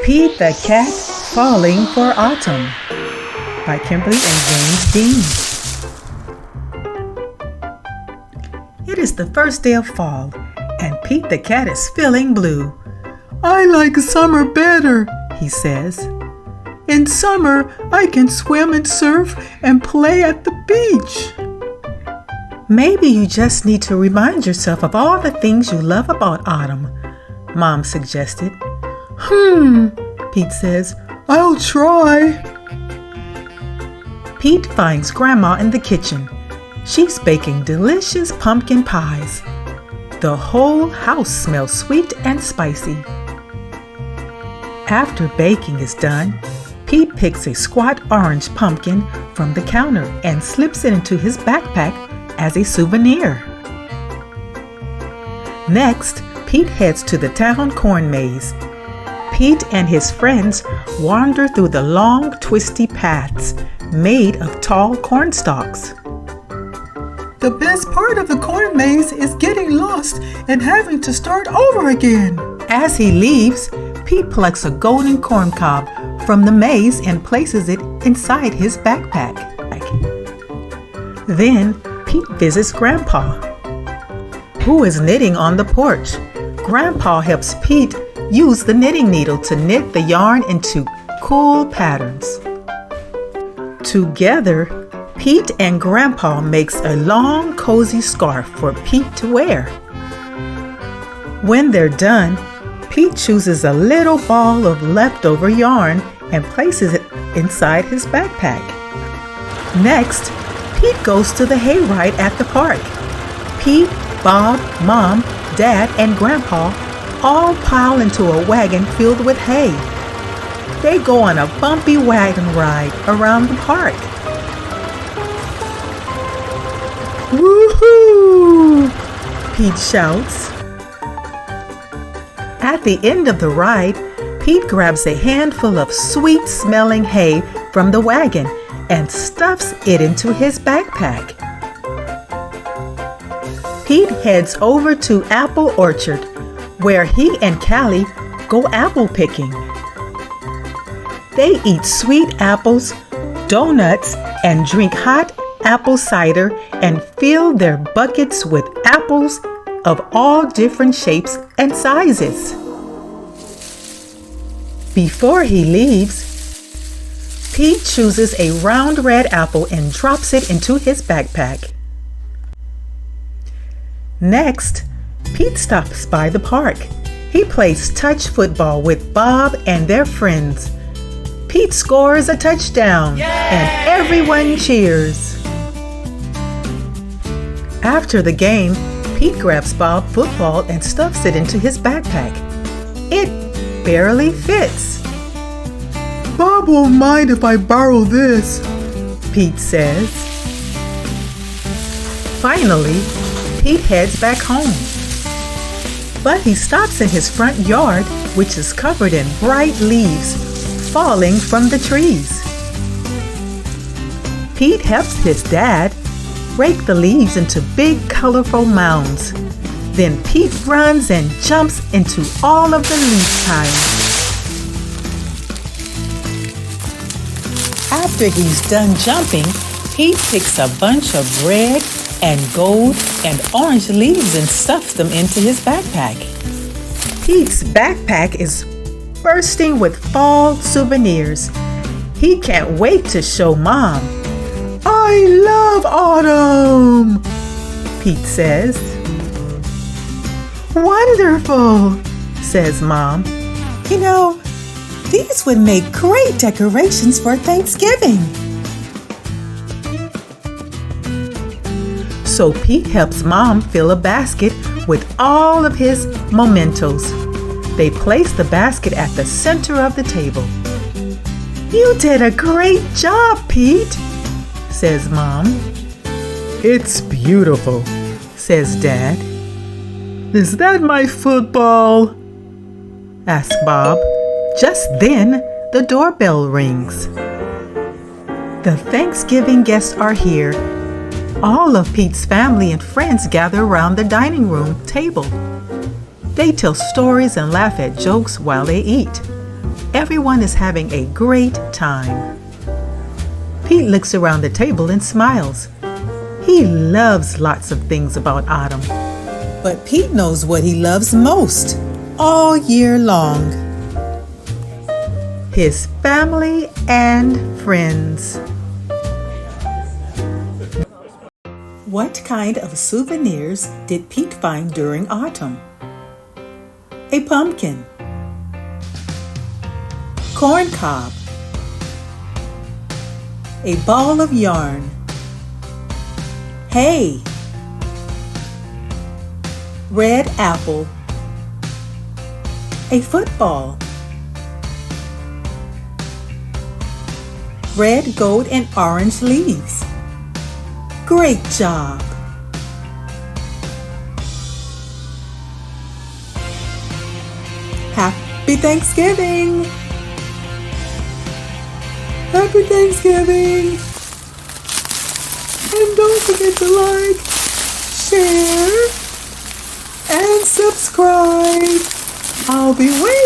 Pete the Cat Falling for Autumn by Kimberly and James Dean. It is the first day of fall, and Pete the Cat is feeling blue. "I like summer better," he says. "In summer, I can swim and surf and play at the beach." "Maybe you just need to remind yourself of all the things you love about autumn," Mom suggested. Pete says, "I'll try." Pete finds Grandma in the kitchen. She's baking delicious pumpkin pies. The whole house smells sweet and spicy. After baking is done, Pete picks a squat orange pumpkin from the counter and slips it into his backpack as a souvenir. Next, Pete heads to the town corn maze. Pete and his friends wander through the long, twisty paths made of tall corn stalks. "The best part of the corn maze is getting lost and having to start over again." As he leaves, Pete plucks a golden corn cob from the maze and places it inside his backpack. Then Pete visits Grandpa, who is knitting on the porch. Grandpa helps Pete use the knitting needle to knit the yarn into cool patterns. Together, Pete and Grandpa makes a long, cozy scarf for Pete to wear. When they're done, Pete chooses a little ball of leftover yarn and places it inside his backpack. Next, Pete goes to the hayride at the park. Pete, Bob, Mom, Dad, and Grandpa all pile into a wagon filled with hay. They go on a bumpy wagon ride around the park. "Woohoo!" Pete shouts. At the end of the ride, Pete grabs a handful of sweet-smelling hay from the wagon and stuffs it into his backpack. Pete heads over to Apple Orchard, where he and Callie go apple picking. They eat sweet apples, donuts, and drink hot apple cider and fill their buckets with apples of all different shapes and sizes. Before he leaves, Pete chooses a round red apple and drops it into his backpack. Next, Pete stops by the park. He plays touch football with Bob and their friends. Pete scores a touchdown, and everyone cheers. After the game, Pete grabs Bob's football and stuffs it into his backpack. It barely fits. "Bob won't mind if I borrow this," Pete says. Finally, Pete heads back home. But he stops in his front yard, which is covered in bright leaves falling from the trees. Pete helps his dad rake the leaves into big, colorful mounds. Then Pete runs and jumps into all of the leaf piles. After he's done jumping, Pete picks a bunch of red and gold and orange leaves and stuffs them into his backpack. Pete's backpack is bursting with fall souvenirs. He can't wait to show Mom. "I love autumn," Pete says. "Wonderful," says Mom. "You know, these would make great decorations for Thanksgiving." So Pete helps Mom fill a basket with all of his mementos. They place the basket at the center of the table. "You did a great job, Pete," says Mom. "It's beautiful," says Dad. "Is that my football?" asks Bob. Just then, the doorbell rings. The Thanksgiving guests are here. All of Pete's family and friends gather around the dining room table. They tell stories and laugh at jokes while they eat. everyone is having a great time. Pete looks around the table and smiles. He loves lots of things about autumn. But Pete knows what he loves most all year long: his family and friends. What kind of souvenirs did Pete find during autumn? A pumpkin, corn cob, a ball of yarn, hay, red apple, a football, red, gold, and orange leaves. Great job! Happy Thanksgiving! Happy Thanksgiving! And don't forget to like, share, and subscribe. I'll be waiting.